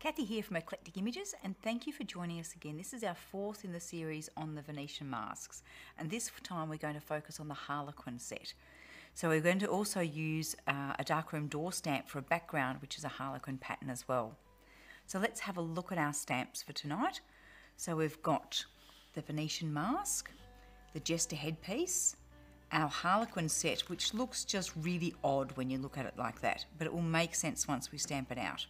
Kathy here from Eclectic Images, and thank you for joining us again. This is our fourth in the series on the Venetian masks, and this time we're going to focus on the Harlequin set. So we're going to also use a Darkroom door stamp for a background, which is a Harlequin pattern as well. So let's have a look at our stamps for tonight. So we've got the Venetian Mask, the Jester headpiece, our Harlequin set, which looks just really odd when you look at it like that, but it will make sense once we stamp it out.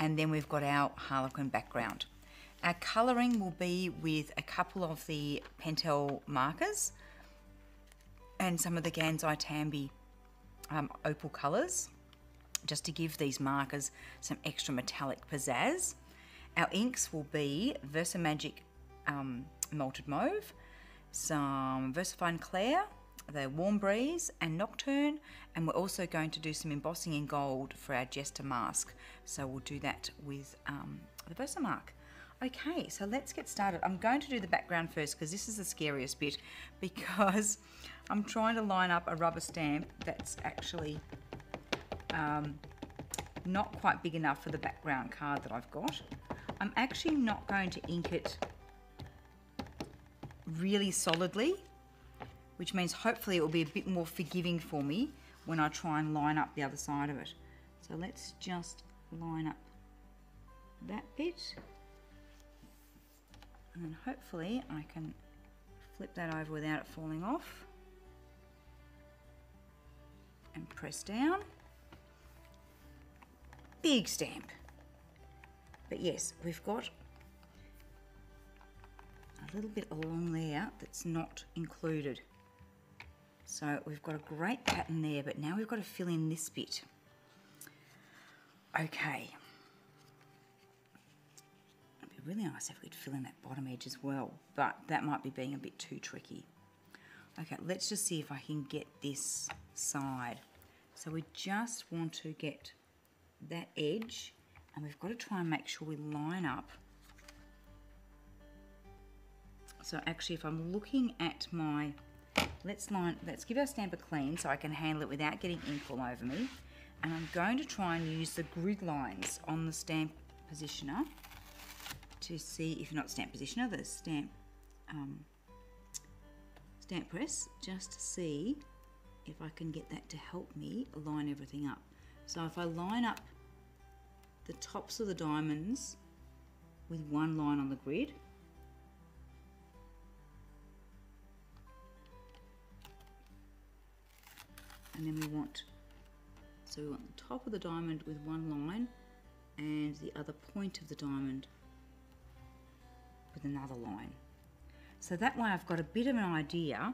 And then we've got our Harlequin background. Our colouring will be with a couple of the Pentel markers and some of the Gansai Tambi Opal colours, just to give these markers some extra metallic pizzazz. Our inks will be Versamagic Malted Mauve, some Versafine Clair, the Warm Breeze and Nocturne, and we're also going to do some embossing in gold for our Jester mask. So we'll do that with the Versamark. Okay, so let's get started. I'm going to do the background first because this is the scariest bit, because I'm trying to line up a rubber stamp that's actually not quite big enough for the background card that I've got. I'm actually not going to ink it really solidly, which means hopefully it will be a bit more forgiving for me when I try and line up the other side of it. So let's just line up that bit, and then hopefully I can flip that over without it falling off and press down. Big stamp. But yes, we've got a little bit along there that's not included. So we've got a great pattern there, but now we've got to fill in this bit. Okay. It'd be really nice if we could fill in that bottom edge as well, but that might be being a bit too tricky. Okay, let's just see if I can get this side. So we just want to get that edge, and we've got to try and make sure we line up. So actually, if I'm looking at my, let's give our stamp a clean so I can handle it without getting ink all over me. And I'm going to try and use the grid lines on the stamp positioner to see, if not stamp positioner, the stamp press, just to see if I can get that to help me line everything up. So if I line up the tops of the diamonds with one line on the grid, and then we want the top of the diamond with one line and the other point of the diamond with another line. So that way I've got a bit of an idea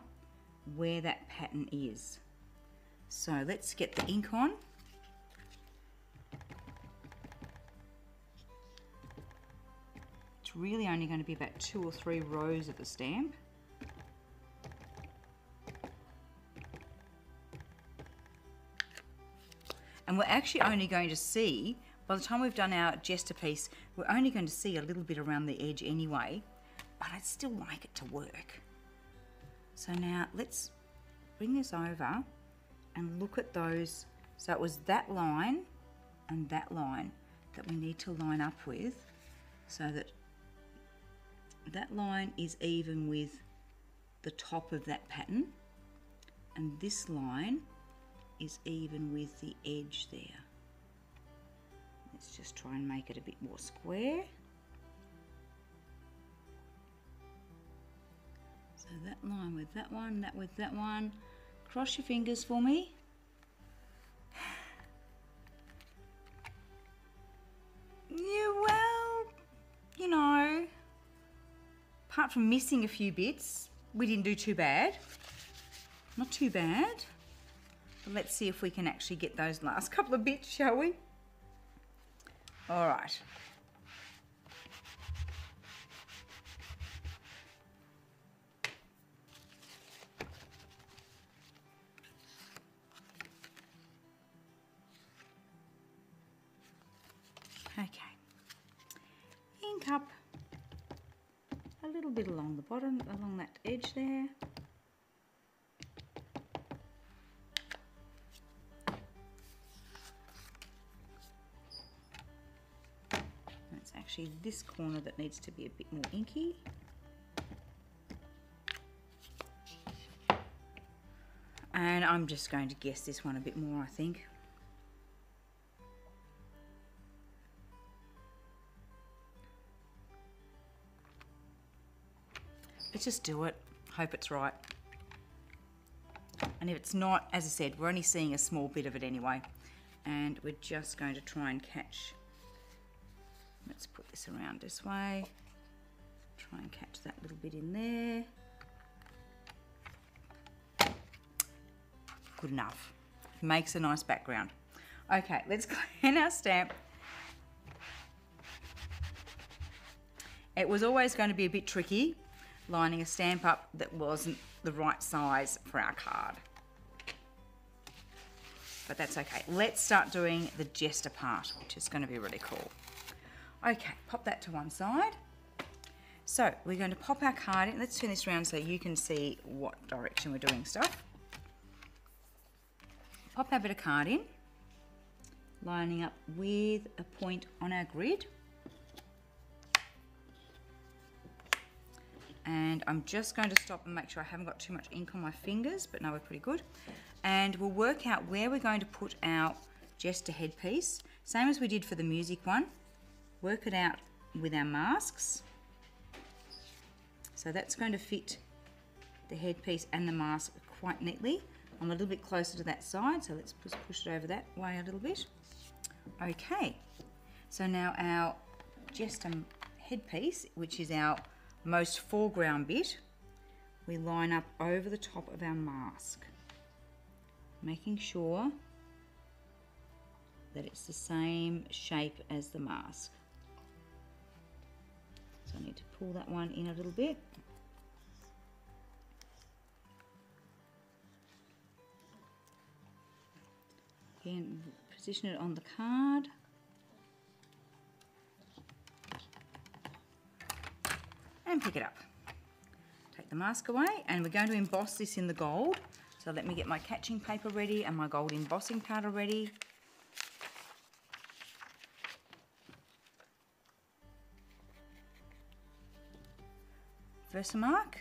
where that pattern is. So let's get the ink on. It's really only going to be about 2 or 3 rows of the stamp. And we're actually only going to see, by the time we've done our Jester piece, we're only going to see a little bit around the edge anyway, but I'd still like it to work. So now let's bring this over and look at those. So it was that line and that line that we need to line up with, so that that line is even with the top of that pattern, and this line is even with the edge there. Let's just try and make it a bit more square. So that line with that one, that with that one. Cross your fingers for me. Yeah, well, you know, apart from missing a few bits, we didn't do too bad. Not too bad. But let's see if we can actually get those last couple of bits, shall we? All right. Okay. Ink up a little bit along the bottom, along that edge there. actually this corner that needs to be a bit more inky. And I'm just going to guess this one a bit more, I think. Let's just do it. Hope it's right. And if it's not, as I said, we're only seeing a small bit of it anyway. And we're just going to try and catch. Let's put this around this way. Try and catch that little bit in there. Good enough. Makes a nice background. Okay, let's clean our stamp. It was always going to be a bit tricky lining a stamp up that wasn't the right size for our card. But that's okay. Let's start doing the Jester part, which is going to be really cool. Okay, pop that to one side. So we're going to pop our card in. Let's turn this around so you can see what direction we're doing stuff. Pop our bit of card in, lining up with a point on our grid. And I'm just going to stop and make sure I haven't got too much ink on my fingers, but no, we're pretty good. And we'll work out where we're going to put our Jester headpiece, same as we did for the music one. Work it out with our masks. So that's going to fit the headpiece and the mask quite neatly. I'm a little bit closer to that side, so let's just push it over that way a little bit. Okay, so now our Jester headpiece, which is our most foreground bit, we line up over the top of our mask, making sure that it's the same shape as the mask. So I need to pull that one in a little bit. Again, position it on the card. And pick it up. Take the mask away, and we're going to emboss this in the gold. So let me get my catching paper ready and my gold embossing powder ready. Versamark.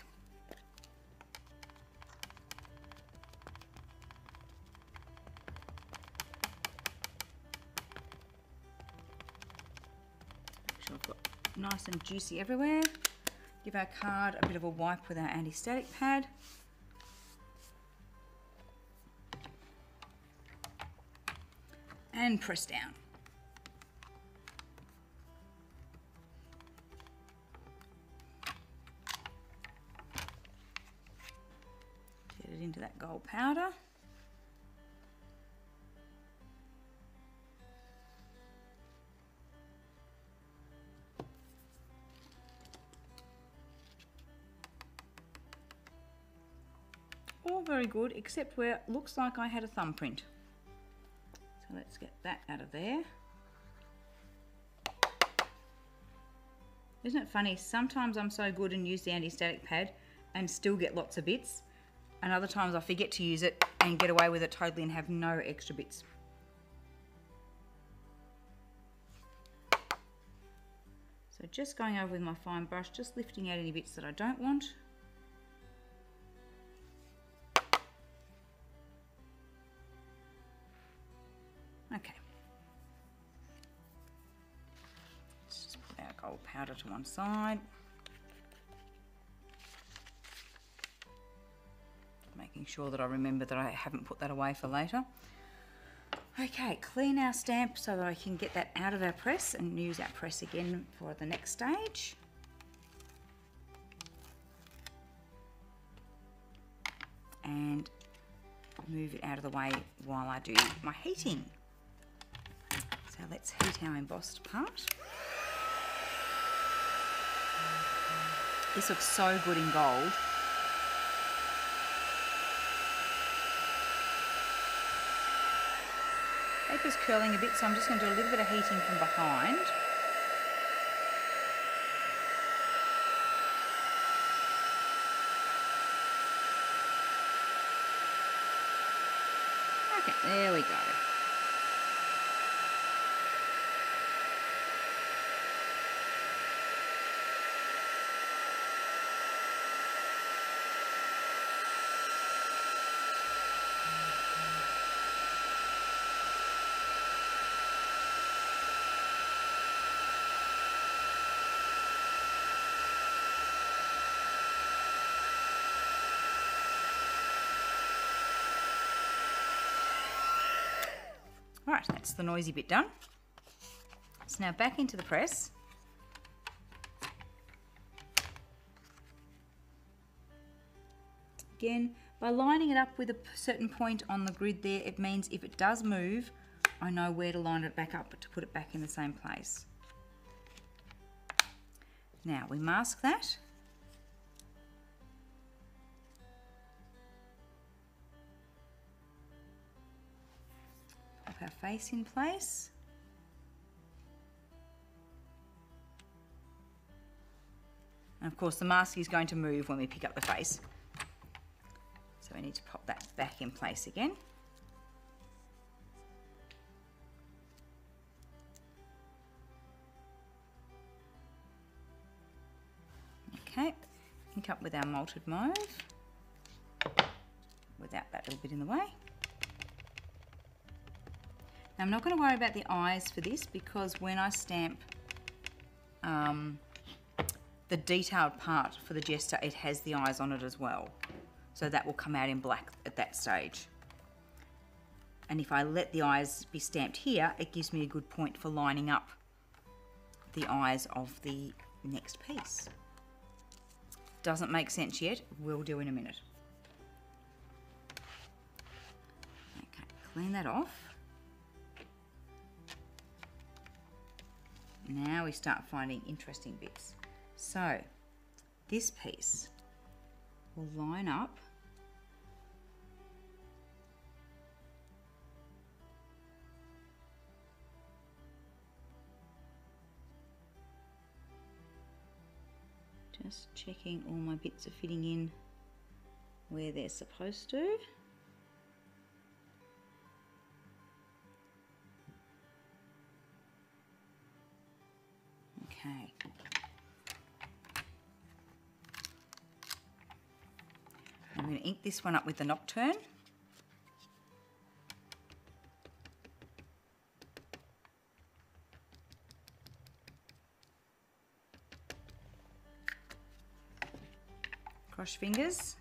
Make sure I've got nice and juicy everywhere. Give our card a bit of a wipe with our anti-static pad. And press down. Get it into that gold powder. All very good, except where it looks like I had a thumbprint. So let's get that out of there. Isn't it funny? Sometimes I'm so good and use the anti-static pad and still get lots of bits. And other times I forget to use it and get away with it totally and have no extra bits. So just going over with my fine brush, just lifting out any bits that I don't want. Okay. Let's just put our gold powder to one side. Making sure that I remember that I haven't put that away for later. Okay, clean our stamp so that I can get that out of our press and use our press again for the next stage. And move it out of the way while I do my heating. So let's heat our embossed part. This looks so good in gold. Paper's curling a bit, so I'm just going to do a little bit of heating from behind. Okay, there we go. Right, that's the noisy bit done. So now back into the press. Again, by lining it up with a certain point on the grid there, it means if it does move, I know where to line it back up, but to put it back in the same place. Now we mask that. Pop our face in place. And of course the mask is going to move when we pick up the face. So we need to pop that back in place again. Okay, ink up with our Malted Mauve, without that little bit in the way. Now I'm not going to worry about the eyes for this because when I stamp the detailed part for the Jester, it has the eyes on it as well. So that will come out in black at that stage. And if I let the eyes be stamped here, it gives me a good point for lining up the eyes of the next piece. Doesn't make sense yet, we'll do in a minute. Okay, clean that off. Now we start finding interesting bits. So, this piece will line up just checking all my bits are fitting in where they're supposed to. Okay. I'm going to ink this one up with the Nocturne. Cross fingers.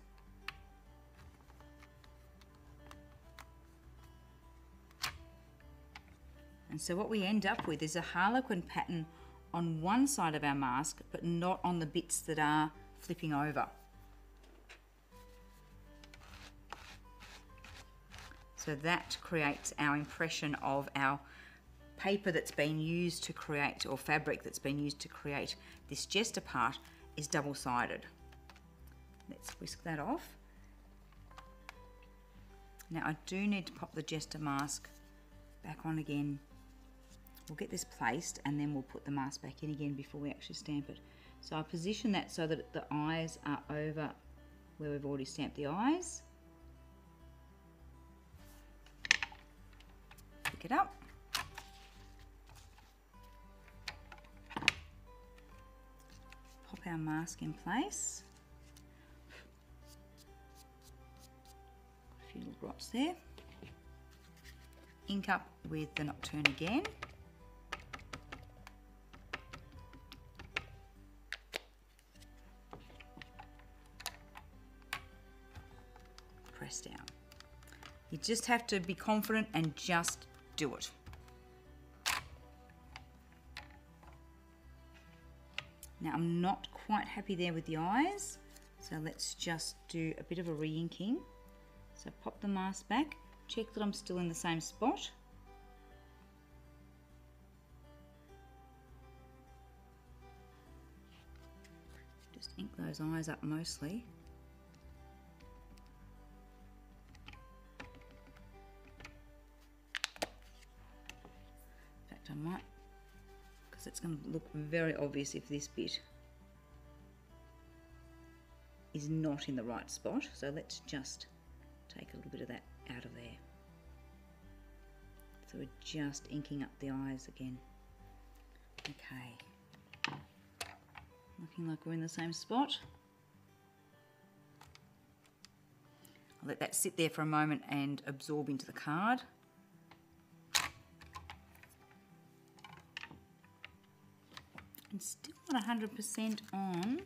And so what we end up with is a Harlequin pattern on one side of our mask, but not on the bits that are flipping over. So that creates our impression of our paper that's been used to create, or fabric that's been used to create this Jester part, is double-sided. Let's whisk that off. Now I do need to pop the Jester mask back on again. We'll get this placed and then we'll put the mask back in again before we actually stamp it. So I position that so that the eyes are over where we've already stamped the eyes. Pick it up. Pop our mask in place. A few little drops there. Ink up with the Nocturne again. Press down. You just have to be confident and just do it. Now I'm not quite happy there with the eyes, so let's just do a bit of a re-inking. So pop the mask back, check that I'm still in the same spot. Just ink those eyes up mostly. I might, because it's going to look very obvious if this bit is not in the right spot. So let's just take a little bit of that out of there. So we're just inking up the eyes again. Okay, looking like we're in the same spot. I'll let that sit there for a moment and absorb into the card. And still not 100% on,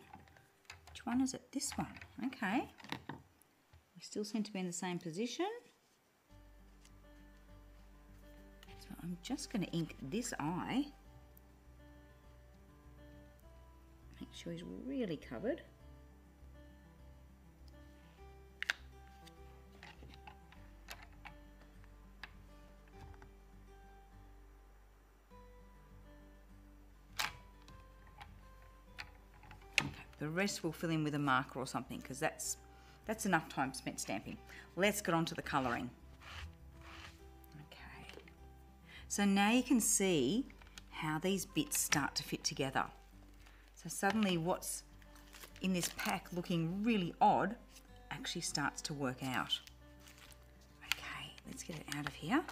which one is it? This one, okay. We still seem to be in the same position. So I'm just going to ink this eye. Make sure he's really covered. Okay, the rest we'll fill in with a marker or something, because that's enough time spent stamping. Let's get on to the colouring. Okay, so now you can see how these bits start to fit together. So suddenly what's in this pack looking really odd actually starts to work out. Okay, let's get it out of here.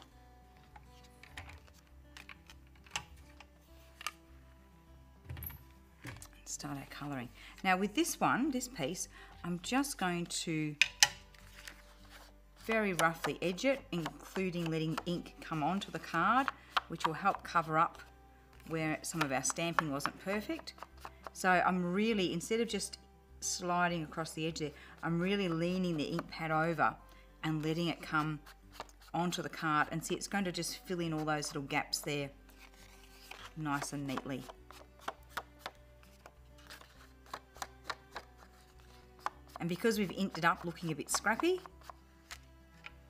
And start our colouring. Now with this one, this piece, I'm just going to very roughly edge it, including letting ink come onto the card, which will help cover up where some of our stamping wasn't perfect. So I'm really, instead of just sliding across the edge there, I'm really leaning the ink pad over and letting it come onto the card, and see, it's going to just fill in all those little gaps there nice and neatly. And because we've inked it up looking a bit scrappy,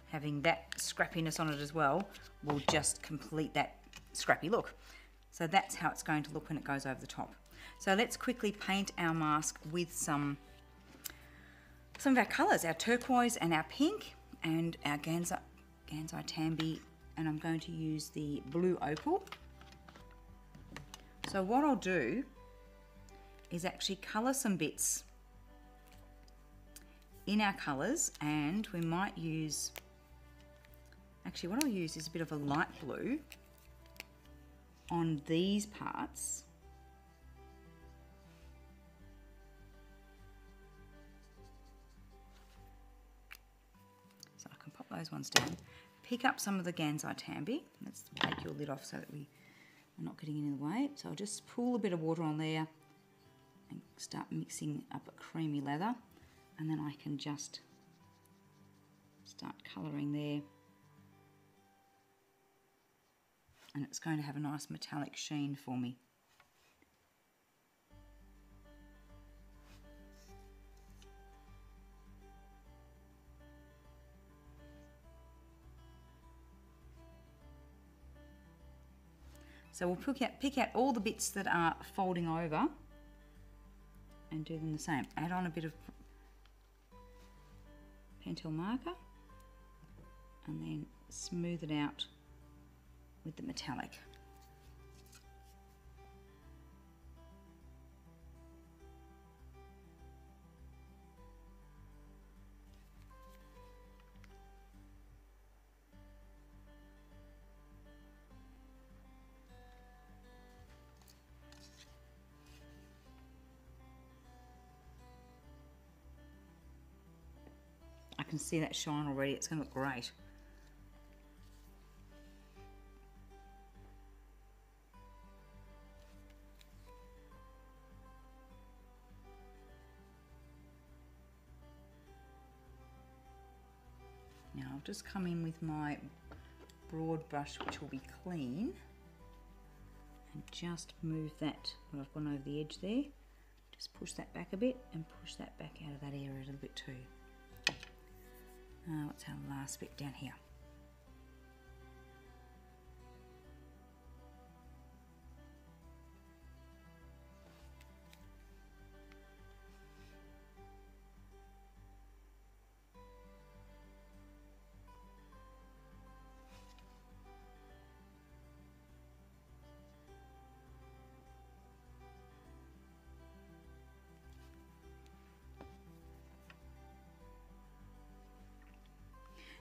having that scrappiness on it as well will just complete that scrappy look. So that's how it's going to look when it goes over the top. So let's quickly paint our mask with some of our colours, our turquoise and our pink and our Gansai Tambi, and I'm going to use the blue Opal. So what I'll do is actually colour some bits in our colours, and we might use, actually what I'll use is a bit of a light blue on these parts. So I can pop those ones down. Pick up some of the Gansai Tambi. Let's take your lid off so that we are not getting in the way. So I'll just pool a bit of water on there and start mixing up a creamy lather, and then I can just start colouring there. And it's going to have a nice metallic sheen for me. So we'll pick out all the bits that are folding over and do them the same. Add on a bit of Pentel marker and then smooth it out with the metallic. I can see that shine already. It's going to look great. Now I'll just come in with my broad brush, which will be clean, and just move that, what I've gone over the edge there, just push that back a bit and push that back out of that area a little bit too. What's our last bit down here?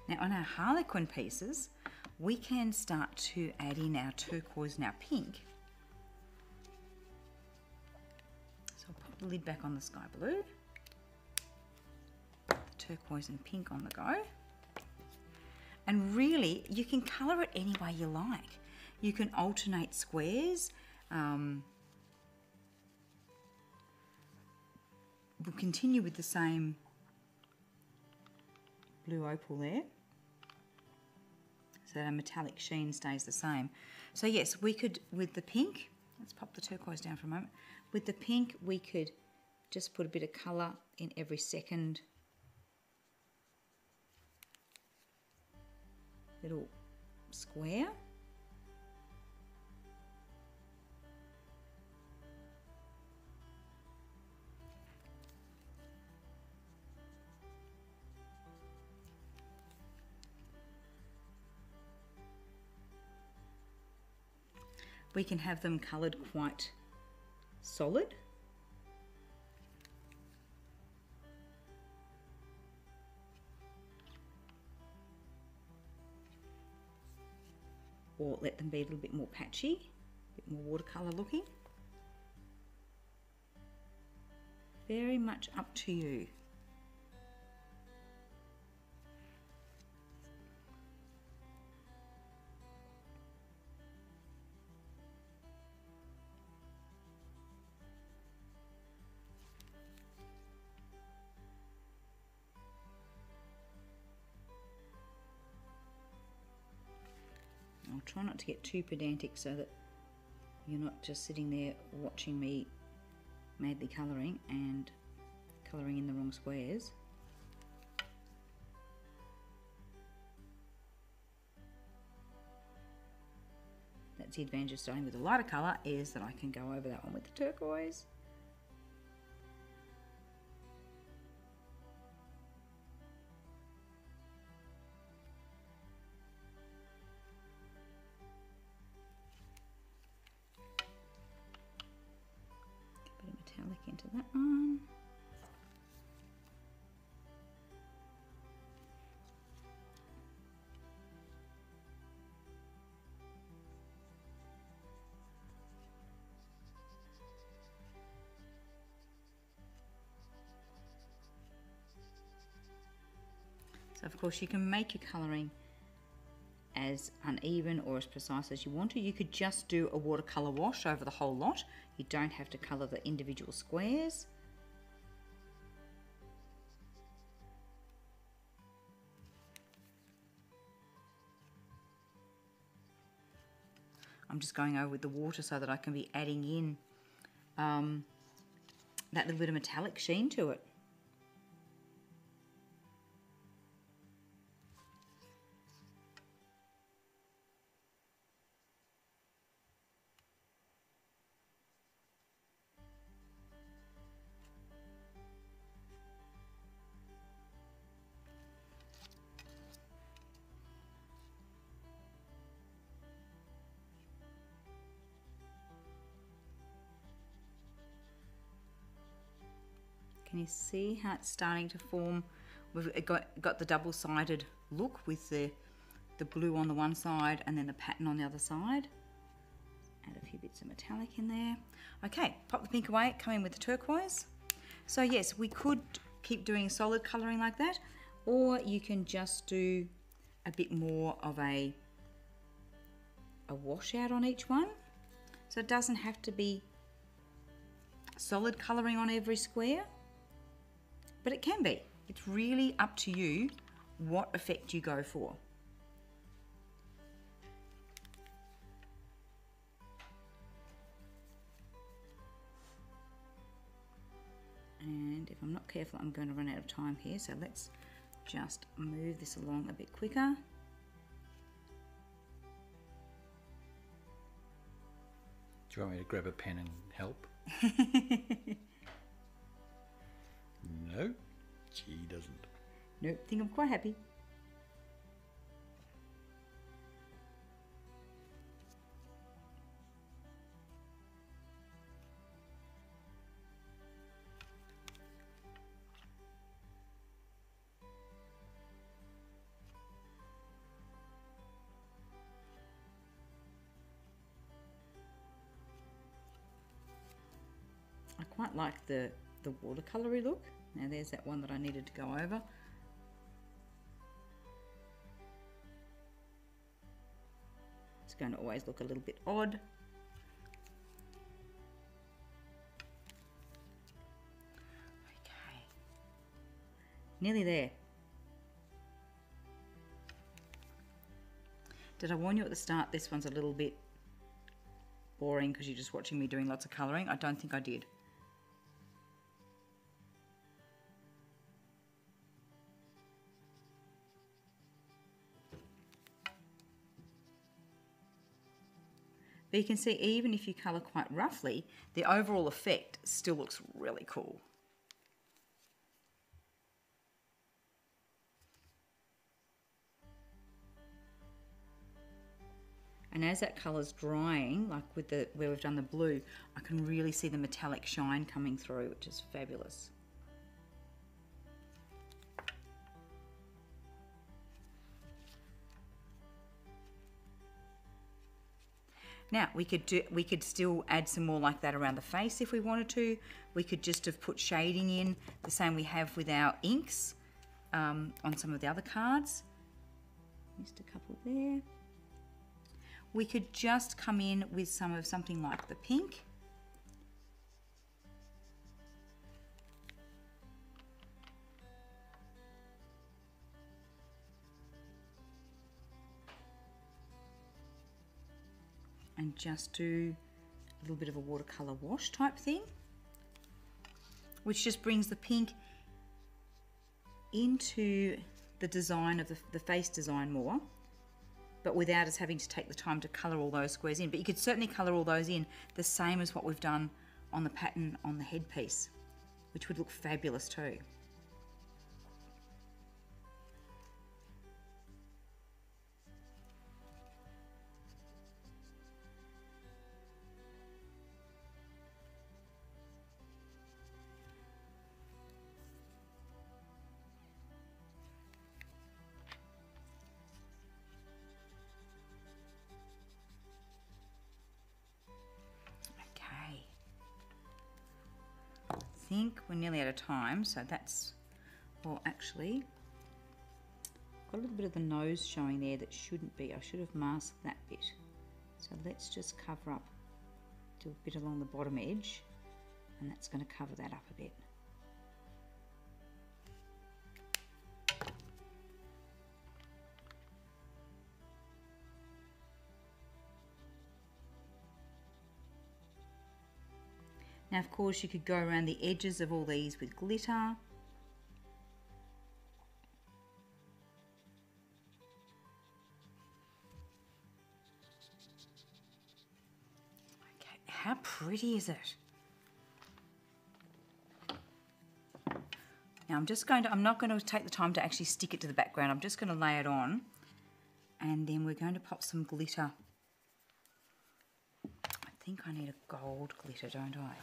Now on our Harlequin pieces, we can start to add in our turquoise and our pink. So I'll pop the lid back on the sky blue, the turquoise and pink on the go. And really, you can colour it any way you like. You can alternate squares. We'll continue with the same blue opal there. so that our metallic sheen stays the same. So yes, we could, with the pink, let's pop the turquoise down for a moment. With the pink, we could just put a bit of colour in every second little square. We can have them coloured quite solid. Or let them be a little bit more patchy, a bit more watercolour looking. Very much up to you. I'll try not to get too pedantic so that you're not just sitting there watching me madly colouring and colouring in the wrong squares. That's the advantage of starting with a lighter colour, is that I can go over that one with the turquoise. Into that one. So of course you can make your colouring as uneven or as precise as you want to. You could just do a watercolour wash over the whole lot. You don't have to colour the individual squares. I'm just going over with the water so that I can be adding in that little bit of metallic sheen to it. Can you see how it's starting to form? We've got the double-sided look with the blue on the one side and then the pattern on the other side. Add a few bits of metallic in there. Okay, pop the pink away, come in with the turquoise. So yes, we could keep doing solid colouring like that, or you can just do a bit more of a washout on each one. So it doesn't have to be solid colouring on every square. But it can be. It's really up to you what effect you go for. And if I'm not careful, I'm going to run out of time here. So let's just move this along a bit quicker. Do you want me to grab a pen and help? No, she doesn't. Nope, think I'm quite happy. I quite like the watercolory look. Now there's that one that I needed to go over. It's going to always look a little bit odd. Okay, nearly there. Did I warn you at the start this one's a little bit boring because you're just watching me doing lots of colouring? I don't think I did. But you can see even if you colour quite roughly, the overall effect still looks really cool. And as that colour's drying, like with the where we've done the blue, I can really see the metallic shine coming through, which is fabulous. Now we could still add some more like that around the face if we wanted to. We could just have put shading in the same we have with our inks on some of the other cards. Missed a couple there. We could just come in with something like the pink. And just do a little bit of a watercolor wash type thing, which just brings the pink into the design of the face design more, but without us having to take the time to colour all those squares in. But you could certainly colour all those in the same as what we've done on the pattern on the headpiece, which would look fabulous too. I think we're nearly out of time, so that's, well actually, got a little bit of the nose showing there that shouldn't be. I should have masked that bit. So let's just cover up, do a bit along the bottom edge, and that's going to cover that up a bit. Now, of course, you could go around the edges of all these with glitter. Okay, how pretty is it? Now, I'm not going to take the time to actually stick it to the background. I'm just going to lay it on, and then we're going to pop some glitter. I think I need a gold glitter, don't I?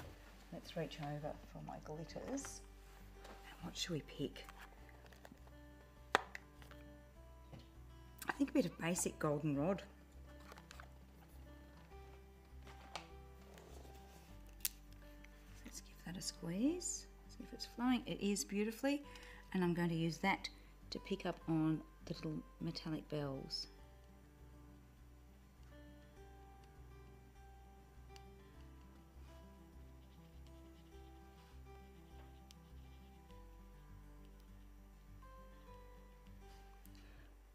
Let's reach over for my glitters. And what should we pick? I think a bit of basic goldenrod. Let's give that a squeeze. See if it's flowing. It is beautifully. And I'm going to use that to pick up on the little metallic bells.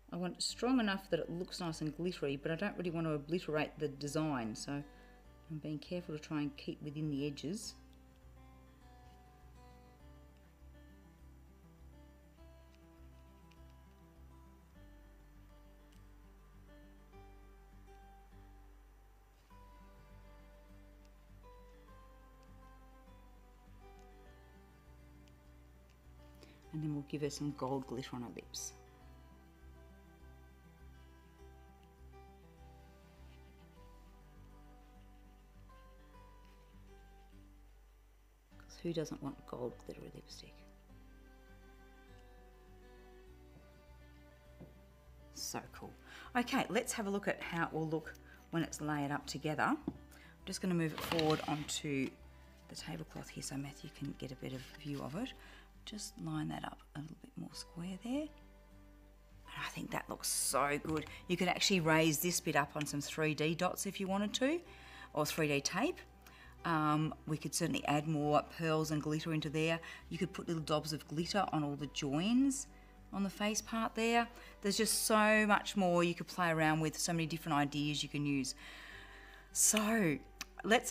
I want it strong enough that it looks nice and glittery, but I don't really want to obliterate the design, so I'm being careful to try and keep within the edges. And then we'll give her some gold glitter on her lips. Who doesn't want gold glittery lipstick? So cool. Okay, let's have a look at how it will look when it's layered up together. I'm just going to move it forward onto the tablecloth here so Matthew can get a better view of it. Just line that up a little bit more square there. And I think that looks so good. You could actually raise this bit up on some 3D dots if you wanted to, or 3D tape. We could certainly add more pearls and glitter into there. You could put little dobs of glitter on all the joins on the face part there. There's just so much more you could play around with, so many different ideas you can use. So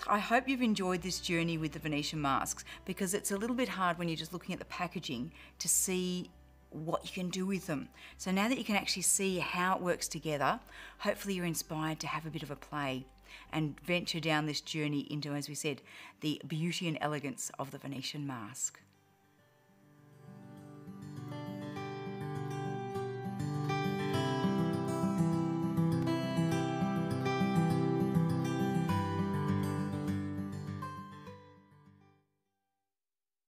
I hope you've enjoyed this journey with the Venetian masks, because it's a little bit hard when you're just looking at the packaging to see what you can do with them. So now that you can actually see how it works together, hopefully you're inspired to have a bit of a play and venture down this journey into, as we said, the beauty and elegance of the Venetian mask.